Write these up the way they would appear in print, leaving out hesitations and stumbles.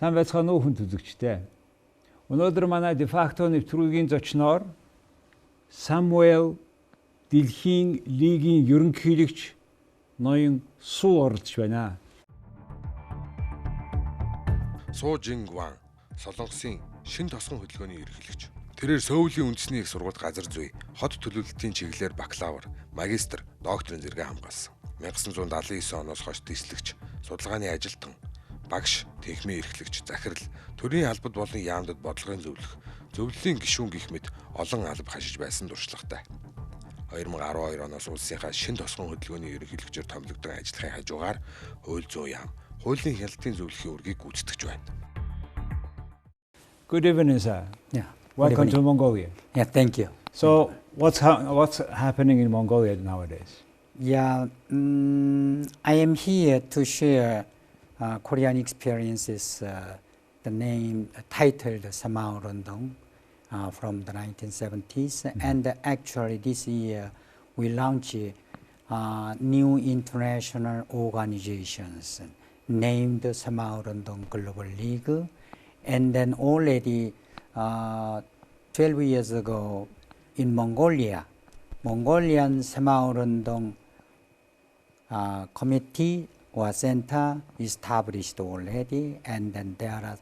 Сайн байцгаана уу хүн төзөгчтэй. Өнөөдөр манай дефакто нэвтрүүлгийн зочноор Самуэль Дэлхийн лигийн ерөнхийлөгч ноён Су оролцож байна. Жин Гван Солонгосын Шинэ Тосгон хөдөлгөөний ерөнхийлөгч. Тэрээр Сөүлийн үндэсний их сургуульд газар зүй, хот төлөвлөлтийн чиглэлээр бакалавр, магистр, докторийн зэрэгээ хамгаалсан. 1979 оноос хойш дэслэгч, судалгааны ажилтан, багш, техникийн эрхлэгч, захирал, төрийн албад болон яамдад бодлогын зөвлөлийн гишүүн гэх мэт олон алба хашиж байсан туршлагатай. 2012 оноос улсынхаа Шинэ Тосгон хөдөлгөөний ерөнхийлөгчөөр томилогдсон ажлын хажуугаар хууль зүйн яам, хуулийн хяналтын зөвлөхийн үргийг гүйцэтгэж байна. Good evening, sir. Yeah. Welcome to Mongolia. Yeah, thank you. So, what's happening in Mongolia nowadays? Yeah, I am here to share Korean experiences. The name titled Samao Rondong from the 1970s, and actually this year we launched new international organizations named Samao Rondong Global League, and then already 12 years ago in Mongolia, Mongolian Samao Rondong committee or center established already, and then there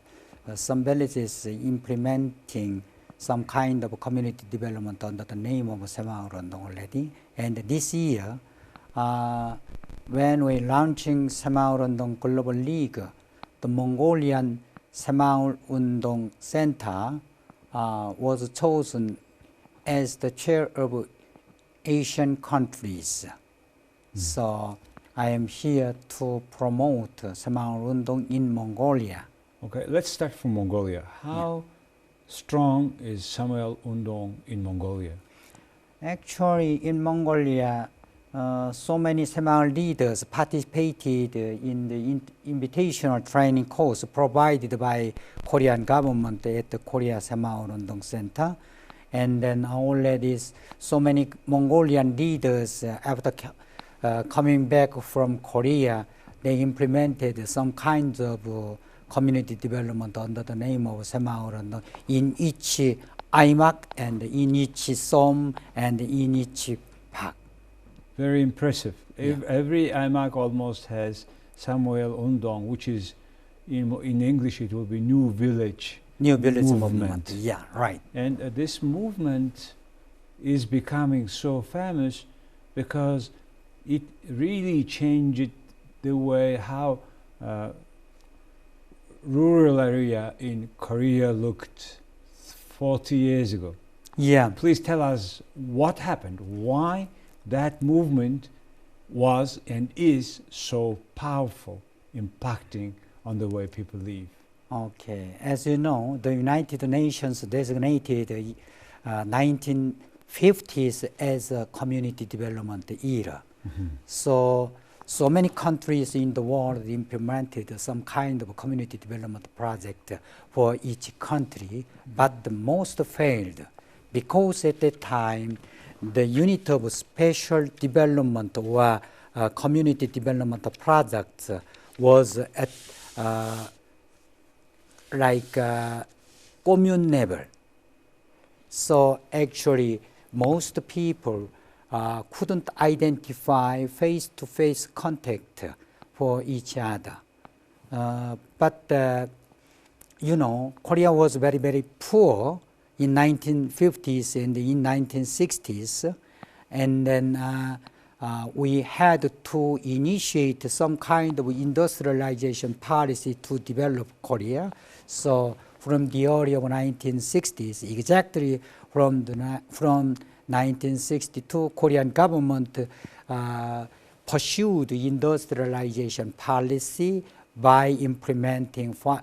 are some villages implementing some kind of community development under the name of Samao Rondong already. And this year, when we're launching Samao Rondong Global League, the Mongolian Samao Rondong Center was chosen as the chair of Asian countries. So I am here to promote Samao Rondong in Mongolia. Okay, let's start from Mongolia. How strong is Samao Rondong in Mongolia? Actually, in Mongolia, so many Samao leaders participated in the invitational training course provided by Korean government at the Korea Samao Rondong Center. And then already so many Mongolian leaders after coming back from Korea, they implemented some kinds of community development under the name of Samao Rondong in each imak and in each som and in each park. Very impressive. Yeah. Every imak almost has Samao Rondong, which is in English it will be New Village. New Village movement. Yeah, right. And this movement is becoming so famous because it really changed the way how rural area in Korea looked 40 years ago. Yeah. Please tell us what happened, why that movement was and is so powerful, impacting on the way people live. Okay. As you know, the United Nations designated 1950s as a community development era. So many countries in the world implemented some kind of community development project for each country, but the most failed because at that time the unit of special development or community development projects was at commune level. So actually most people couldn't identify face-to-face contact for each other. But you know, Korea was very, very poor in 1950s and in 1960s. And then we had to initiate some kind of industrialization policy to develop Korea. So from the early of 1960s, exactly from 1962, Korean government pursued industrialization policy by implementing 5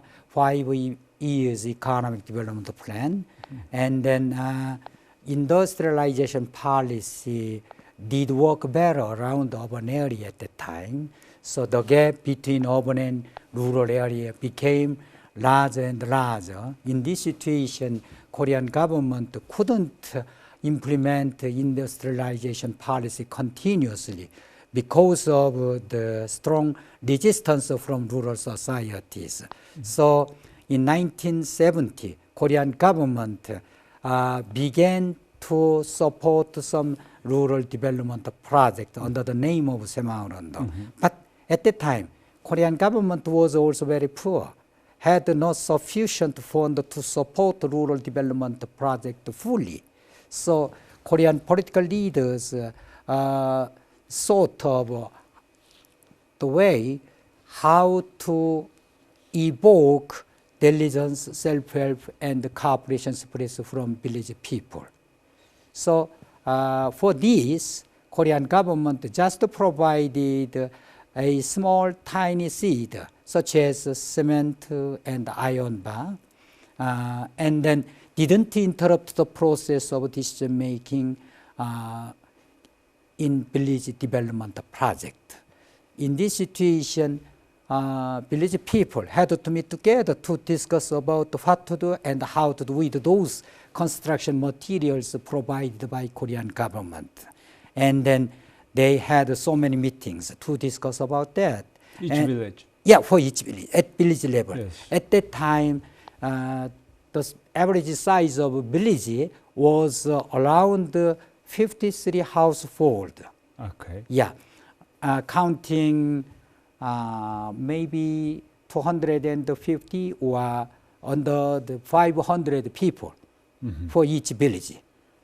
years economic development plan. And then industrialization policy did work better around the urban area at the time. So the gap between urban and rural area became larger and larger. In this situation, Korean government couldn't implement industrialization policy continuously because of the strong resistance from rural societies. So in 1970, Korean government began to support some rural development project under the name of Saemaeul-undeong. But at that time, Korean government was also very poor, had not sufficient fund to support rural development project fully. So Korean political leaders thought of the way how to evoke diligence, self-help, and cooperation spirit from village people. So for this, Korean government just provided a small tiny seed such as cement and iron bar, and then didn't interrupt the process of decision making in village development project. In this situation, village people had to meet together to discuss about what to do and how to do with those construction materials provided by Korean government. And then they had so many meetings to discuss about that. Each village? Yeah, for each village, at village level. Yes. At that time, the average size of village was around 53 households. Okay. Yeah, counting maybe 250 or under the 500 people for each village.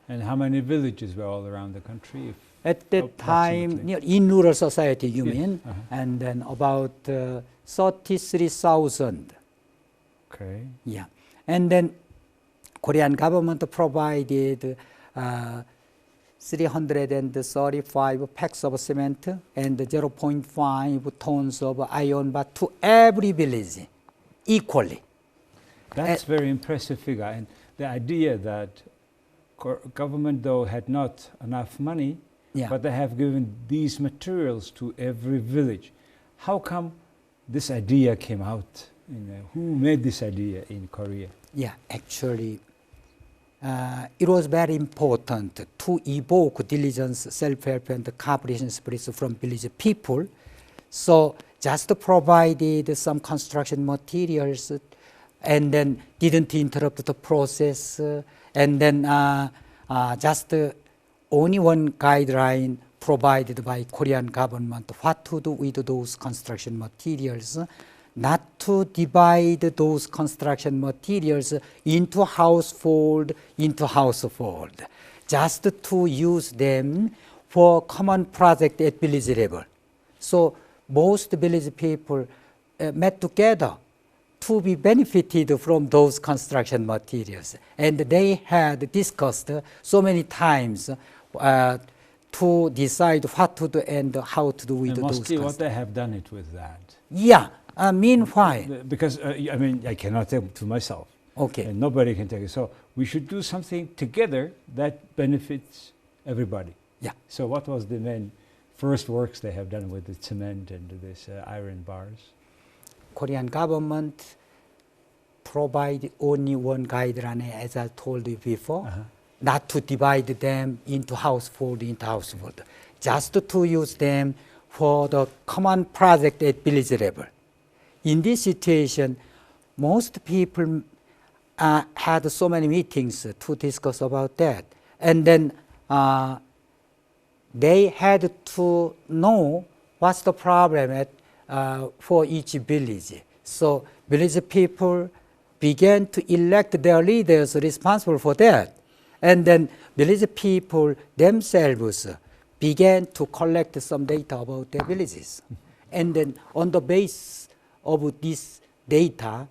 And how many villages were all around the country? At that time, in rural society, you mean, and then about 33,000. Okay. Yeah, and then Korean government provided 335 packs of cement and 0.5 tons of iron bar to every village equally. That's very impressive figure. And the idea that government, though, had not enough money, but they have given these materials to every village. How come this idea came out? Who made this idea in Korea? Yeah, actually, it was very important to evoke diligence, self-help, and cooperation spirits from village people. So just provided some construction materials and then didn't interrupt the process, and then just only one guideline provided by Korean government what to do with those construction materials, not to divide those construction materials into household, just to use them for common project at village level. So most village people met together to be benefited from those construction materials. And they had discussed so many times to decide what to do and how to do with those. Mostly what they have done it with that. Yeah, meanwhile. Because, I mean, I cannot take it to myself. Okay. And nobody can take it. So we should do something together that benefits everybody. Yeah. So what was the main first works they have done with the cement and this iron bars? Korean government provide only one guideline, as I told you before, not to divide them into household, just to use them for the common project at village level. In this situation, most people had so many meetings to discuss about that. And then they had to know what's the problem for each village. So village people began to elect their leaders responsible for that. And then village people themselves began to collect some data about their villages. And then on the basis of this data,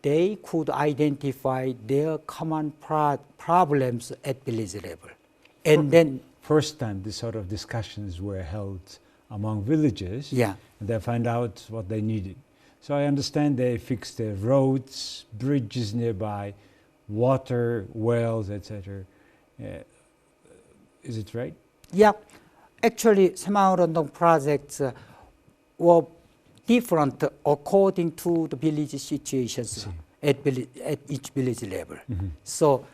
they could identify their common problems at village level. And then first time this sort of discussions were held among villages, yeah, and they find out what they needed. So I understand they fixed the roads, bridges nearby, water, wells, etc. Is it right? Yeah, actually, Saemaeul-undeong projects were different according to the village situations at each village level. So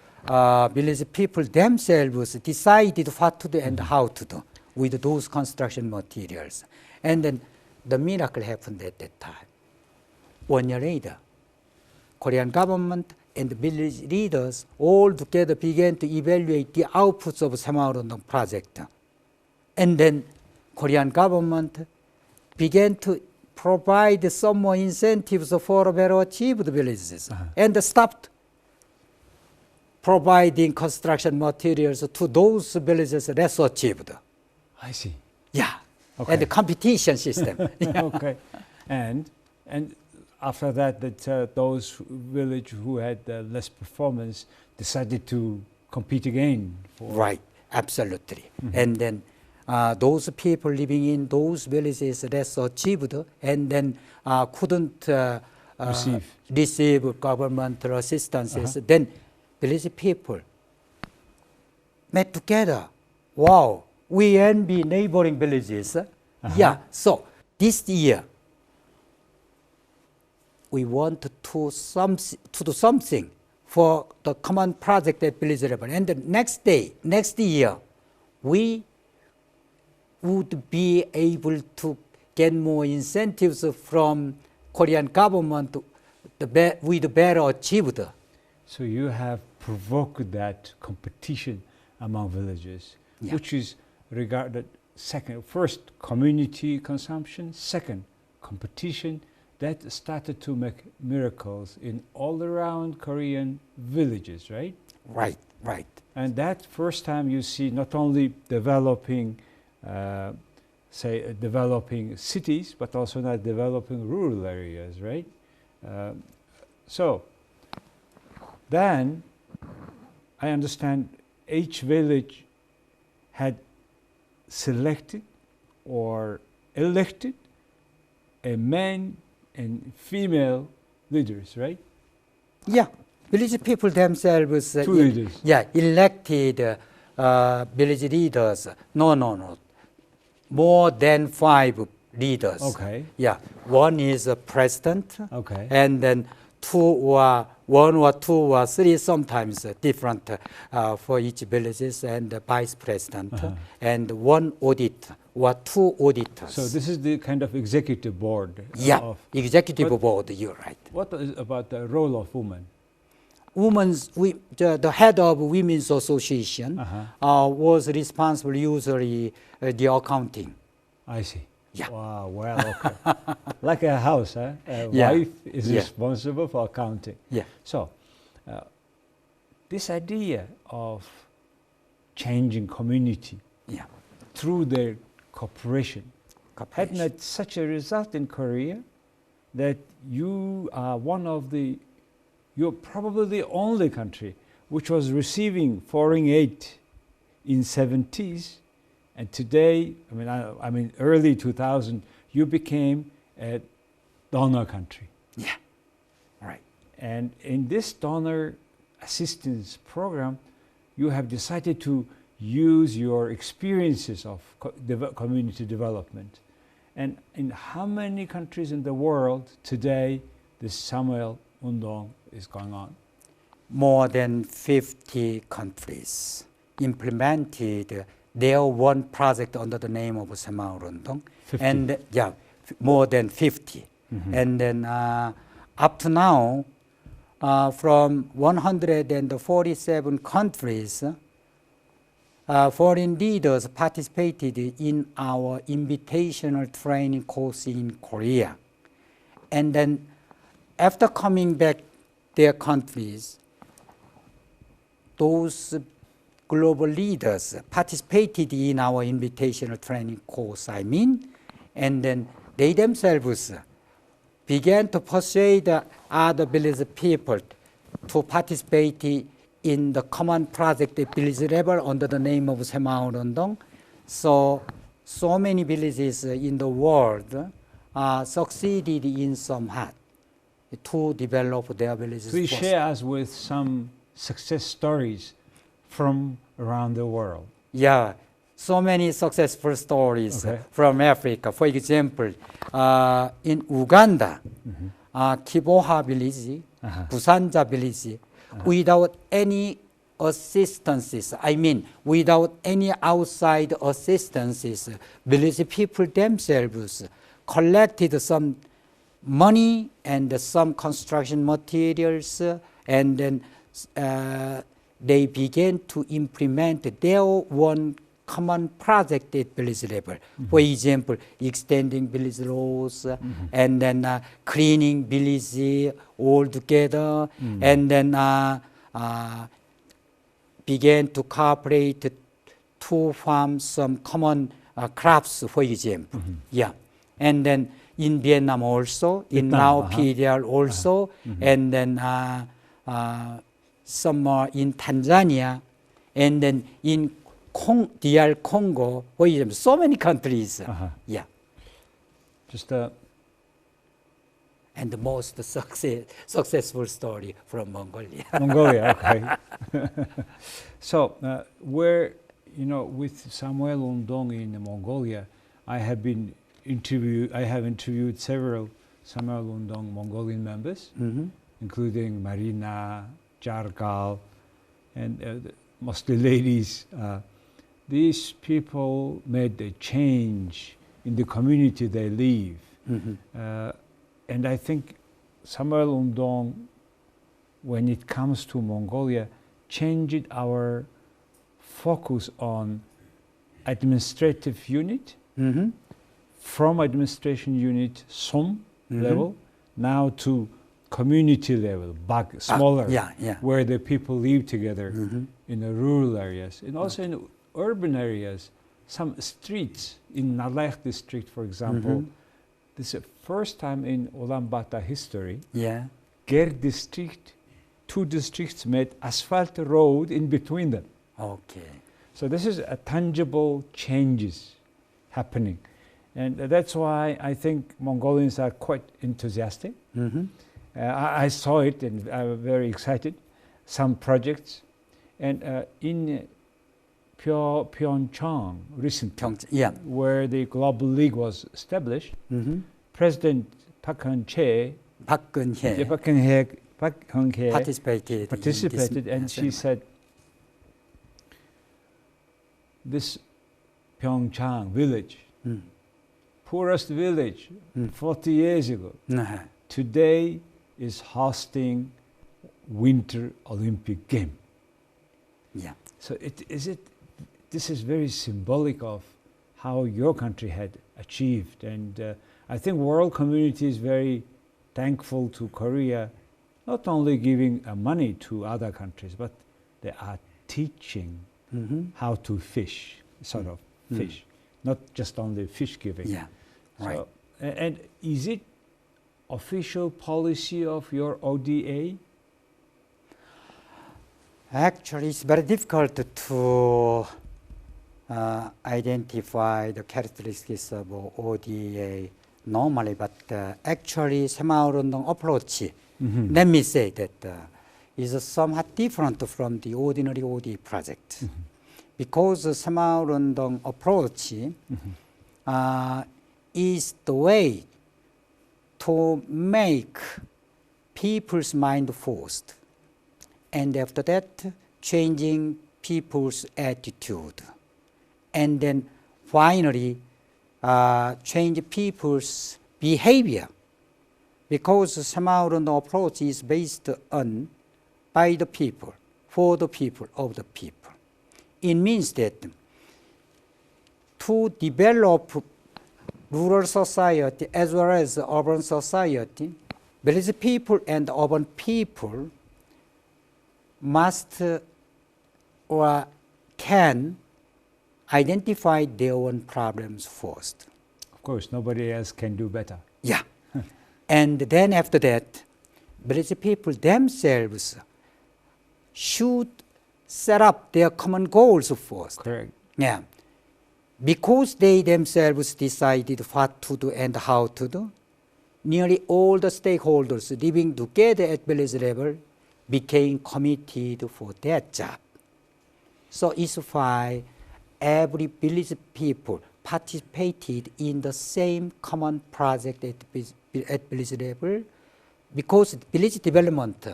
village people themselves decided what to do and how to do. with those construction materials. And then the miracle happened at that time. 1 year later, Korean government and the village leaders all together began to evaluate the outputs of Semaurundong project. And then Korean government began to provide some more incentives for better achieved villages and stopped providing construction materials to those villages less achieved. I see. Yeah, Okay. and the competition system. Yeah. Okay. And after that, those village who had less performance decided to compete again. Right, absolutely. And then those people living in those villages less achieved and then couldn't receive governmental assistances. Then village people met together. Wow, we envy neighboring villages. Yeah, so this year we want to do something for the common project at village level. And the next year, we would be able to get more incentives from Korean government with better achieved. So you have provoked that competition among villages, Yeah. which is regarded first community consumption, second competition, that started to make miracles in all around Korean villages, right? Right, right. And that first time you see not only developing, developing cities, but also not developing rural areas, right? So then I understand each village had selected or elected a man and female leaders, right? Yeah, village people themselves leaders. Elected village leaders. No. More than 5 leaders. Okay. Yeah, one is a president. Okay. And then 1 or 2 or 3 sometimes different for each villages and the vice president and 1 auditor or 2 auditors. So this is the kind of executive board. Yeah, executive board, you're right. What is about the role of women? The head of Women's Association was responsible usually the accounting. I see. Yeah. Wow, well, okay. Like a house, huh? A Yeah. wife is Yeah. responsible for accounting. Yeah. So, this idea of changing community Yeah. through their cooperation had Cooperation. made such a result in Korea that you are you're probably the only country which was receiving foreign aid in 70s, and today, I mean early 2000, you became a donor country. Yeah. Right. And in this donor assistance program, you have decided to use your experiences of community development. And in how many countries in the world today this Samuel Undong is going on? More than 50 countries implemented their one project under the name of Semaurundong. 50. And more than 50. And then up to now, from 147 countries, foreign leaders participated in our invitational training course in Korea. And then after coming back their countries, those global leaders participated in our invitational training course, and then they themselves began to persuade other village people to participate in the common project at village level under the name of Semaurundong. So many villages in the world succeeded in somewhat to develop their villages. Please share us with some success stories from around the world. Yeah, so many successful stories from Africa. For example, in Uganda, Kiboha village, Busanja village, without any assistances, I mean, without any outside assistances, village people themselves collected some money and some construction materials, and then they began to implement their own common project at village level. For example, extending village roads, and then cleaning village all together, and then began to cooperate to farm some common crops, for example. Yeah, and then in Vietnam also, in now period also, and then some more in Tanzania, and then in DR Congo, for example, so many countries. Yeah. Just and the most successful story from Mongolia. Mongolia, okay. So, where, with Samuel Undong in Mongolia, I have interviewed several Samuel Undong Mongolian members, including Marina, Jargal, and mostly ladies. These people made a change in the community they live. And I think Samuel Undong, when it comes to Mongolia, changed our focus on administrative unit, from administration unit, SOM level, now to community level, smaller, where the people live together in the rural areas. And also in urban areas, some streets in Nalaikh district, for example, this is the first time in Ulaanbaatar history, Ger district, two districts made asphalt road in between them. Okay. So this is a tangible changes happening. And that's why I think Mongolians are quite enthusiastic. I saw it and I was very excited. Some projects. And in Pyeongchang recently, where the Global League was established, President Park Geun-hye participated, and she said, this Pyeongchang village, poorest village 40 years ago, today is hosting Winter Olympic game. So this is very symbolic of how your country had achieved, and I think world community is very thankful to Korea, not only giving money to other countries, but they are teaching how to fish, fish, not just only fish giving. Right. And is it official policy of your ODA? Actually, it's very difficult to identify the characteristics of ODA normally, but actually, Semaurundong approach, let me say that is somewhat different from the ordinary ODA project. Because Semaurundong approach is the way to make people's mind first, and after that, changing people's attitude, and then finally, change people's behavior. Because Semaurundong approach is based on by the people, for the people, of the people. It means that to develop rural society as well as urban society, village people and urban people must or can identify their own problems first. Of course, nobody else can do better. Yeah. And then after that, village people themselves should set up their common goals first. Correct. Yeah. Because they themselves decided what to do and how to do, nearly all the stakeholders living together at village level became committed for that job. So it's why every village people participated in the same common project at village level, because village development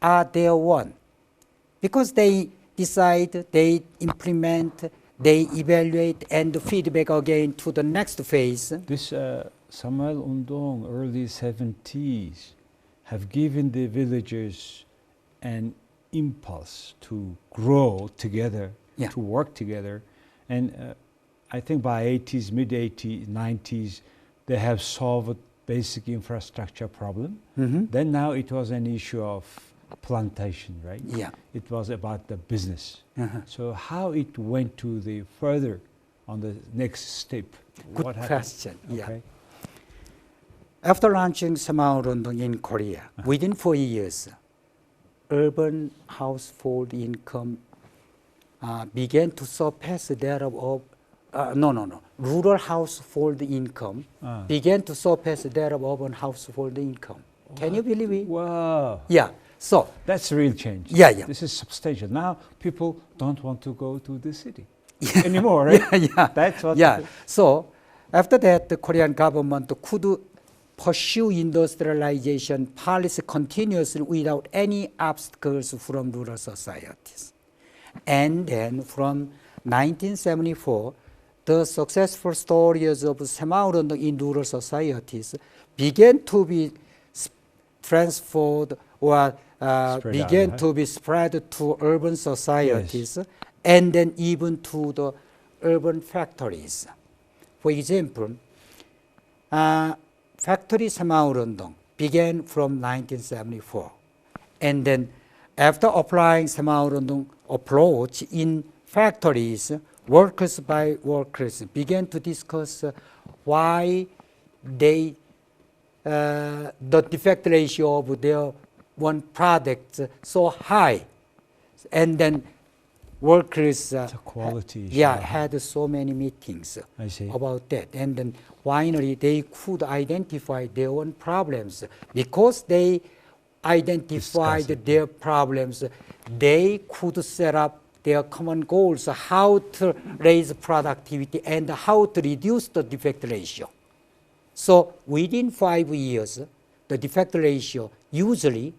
are their one, because they decide, they implement, they evaluate, and feedback again to the next phase. This Samuel Undong, early 70s, have given the villagers an impulse to grow together, Yeah. to work together. And I think by 80s, mid-80s, 90s, they have solved basic infrastructure problem. Then now it was an issue of plantation, right? Yeah. It was about the business. So how it went to the further on the next step? Good what happened? question. Yeah. Okay. After launching Semaurundong in Korea, within 4 years, urban household income began to surpass that of rural household income began to surpass that of urban household income. Can you believe it? Wow. Yeah. So That's a real change. Yeah, yeah. This is substantial. Now people don't want to go to the city anymore, right? yeah. That's what. Yeah. So after that, the Korean government could pursue industrialization policy continuously without any obstacles from rural societies. And then from 1974, the successful stories of Semaurundong in rural societies began to be transferred or began out, to be spread to urban societies and then even to the urban factories. For example, factory Semaurundong began from 1974. And then after applying Semaurundong approach in factories, workers by workers began to discuss why they the defect ratio of their one product so high, and then workers It's a quality issue. had so many meetings I see. about that, and then finally they could identify their own problems. Because they identified Discuss it. their problems, they could set up their common goals, how to raise productivity and how to reduce the defect ratio. So within 5 years, the defect ratio usually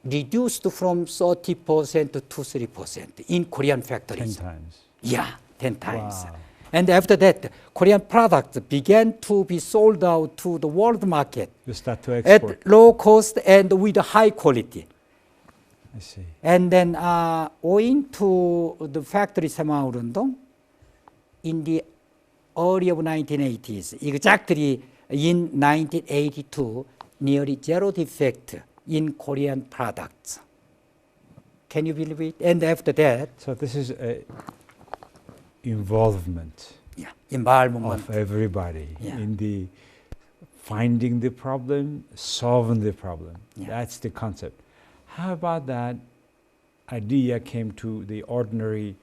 reduced from 30% to 3% in Korean 10 factories. times. Yeah, 10 times. Wow. And after that, Korean products began to be sold out to the world market You start to export. at low cost and with high quality. I see. And then owing to the factory Semaurundong, in the early of 1980s, exactly in 1982, nearly zero defect in Korean products. Can you believe it? And after that, So this is a involvement involvement. of everybody Yeah. in the finding the problem, solving the problem. Yeah. That's the concept. How about that idea came to the ordinary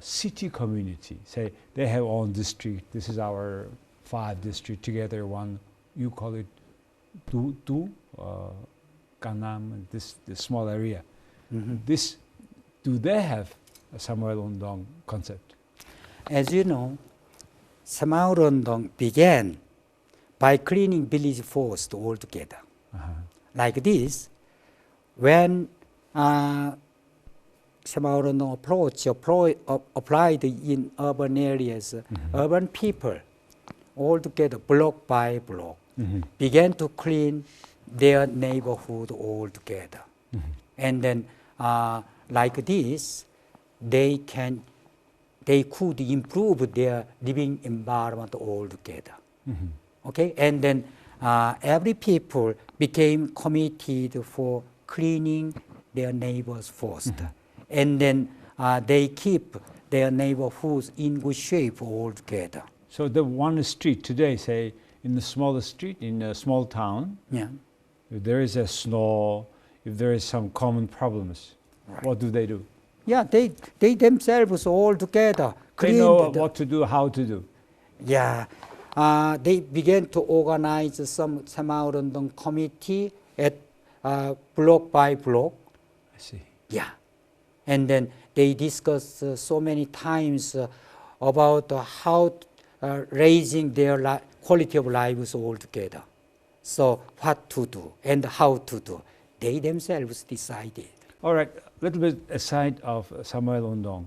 city community? Say they have own district. This is our 5 district together. One, you call it Du, Gangnam, this small area. This, do they have a Samuel Undong concept? As you know, Semaurundong began by cleaning village forest altogether. Like this, when Semaurundong approach applied in urban areas, urban people altogether, block by block, began to clean their neighborhood altogether. And then like this, they could improve their living environment altogether. Okay, and then every people became committed for cleaning their neighbors first, and then they keep their neighborhoods in good shape altogether. So the one street today, say in the smallest street in a small town, Yeah, if there is a snow, if there is some common problems, what do? yeah, they themselves all together They cleaned know the- what to do, how to do. Yeah, they began to organize some Semaurundong committee at block by block. I see. Yeah, and then they discussed so many times about how raising their quality of lives altogether. So what to do and how to do, they themselves decided. All right, a little bit aside of Samuel Undong.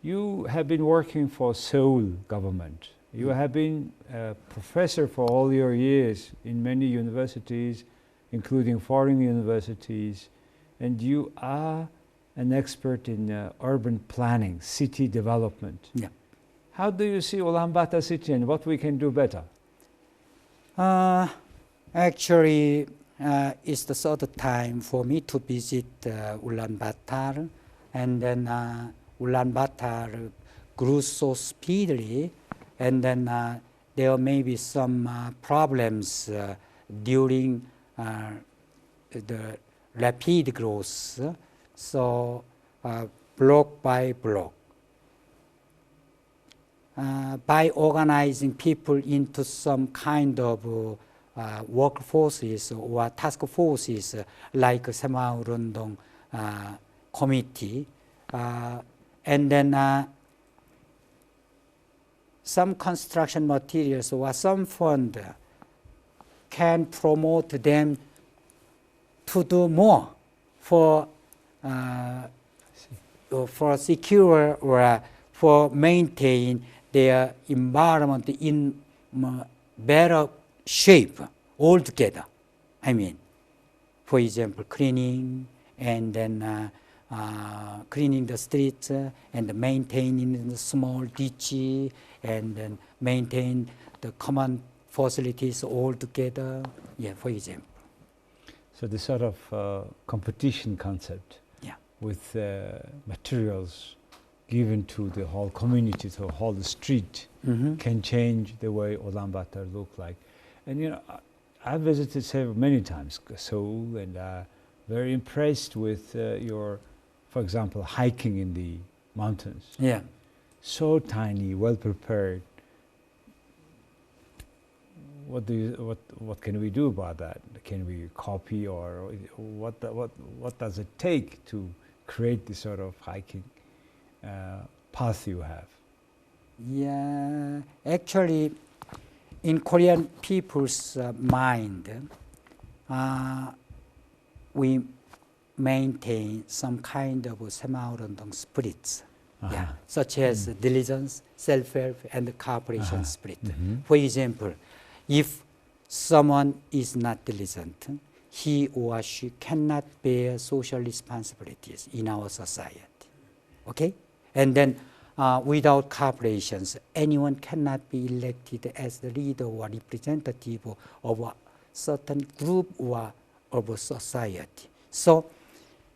You have been working for Seoul government. You have been a professor for all your years in many universities, including foreign universities, and you are an expert in urban planning, city development. Yeah. How do you see Ulaanbaatar city and what we can do better? Actually, it's the third time for me to visit Ulaanbaatar, and then Ulaanbaatar grew so speedily, and then there may be some problems during the rapid growth. So block by block, by organizing people into some kind of workforces or task forces like Semaurundong committee, and then some construction materials or some fund can promote them to do more for secure or for maintain their environment in better shape altogether. I mean, for example, cleaning and then cleaning the streets and maintaining the small ditch and then maintain the common facilities all together. Yeah, for example. So the sort of competition concept, Yeah. with materials given to the whole community, to the whole street, can change the way Ulaanbaatar look like. And you know, I visited many times Seoul, and very impressed with your, for example, hiking in the mountains. Yeah. So tiny, well prepared. What can we do about that? Can we copy, or what does it take to create this sort of hiking path you have? Yeah, actually, in Korean people's mind, we maintain some kind of Semaurundong spirits, yeah, such as diligence, self-help, and cooperation spirit. For example, if someone is not diligent, he or she cannot bear social responsibilities in our society. Okay? And then without corporations, anyone cannot be elected as the leader or representative of a certain group or of a society. So,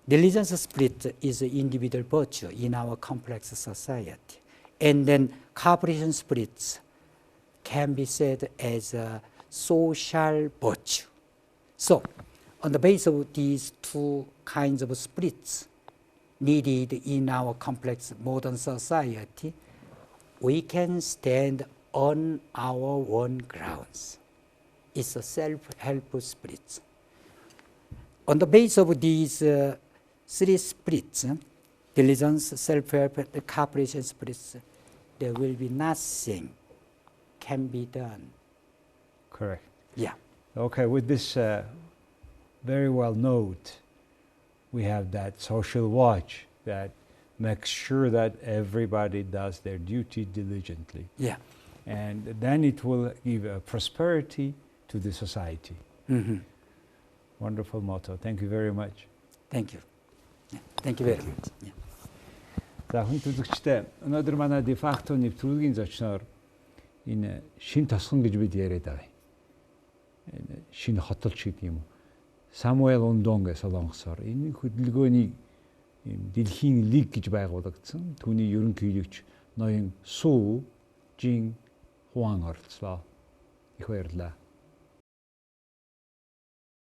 diligence spirit is an individual virtue in our complex society. And then cooperation spirits can be said as a social virtue. So, on the basis of these two kinds of spirits needed in our complex modern society, we can stand on our own grounds. It's a self-help spirit. On the basis of these three spirits, diligence, self-help, and cooperation spirits, there will be nothing can be done. Correct. Yeah. Okay, with this very well note, we have that social watch that makes sure that everybody does their duty diligently. Yeah. And then it will give a prosperity to the society. Wonderful motto. Thank you very much. Thank you. Yeah. Thank you very much. Yeah. За хүн төлөвчтэй өнөөдөр манай дефакто нэвтрүүлгийн зочноор энэ шин тосгон гэж бид яриад байгаа. Энэ шин хотолч гэдэг юм уу? Самуэл Ундонг солонгосоор энэ хөдөлгөөний дэлхийн лиг гэж байгуулагдсан. Түүний ерөнхийлөгч ноён Су Жин Kwang оролцлоо. Их баярлалаа.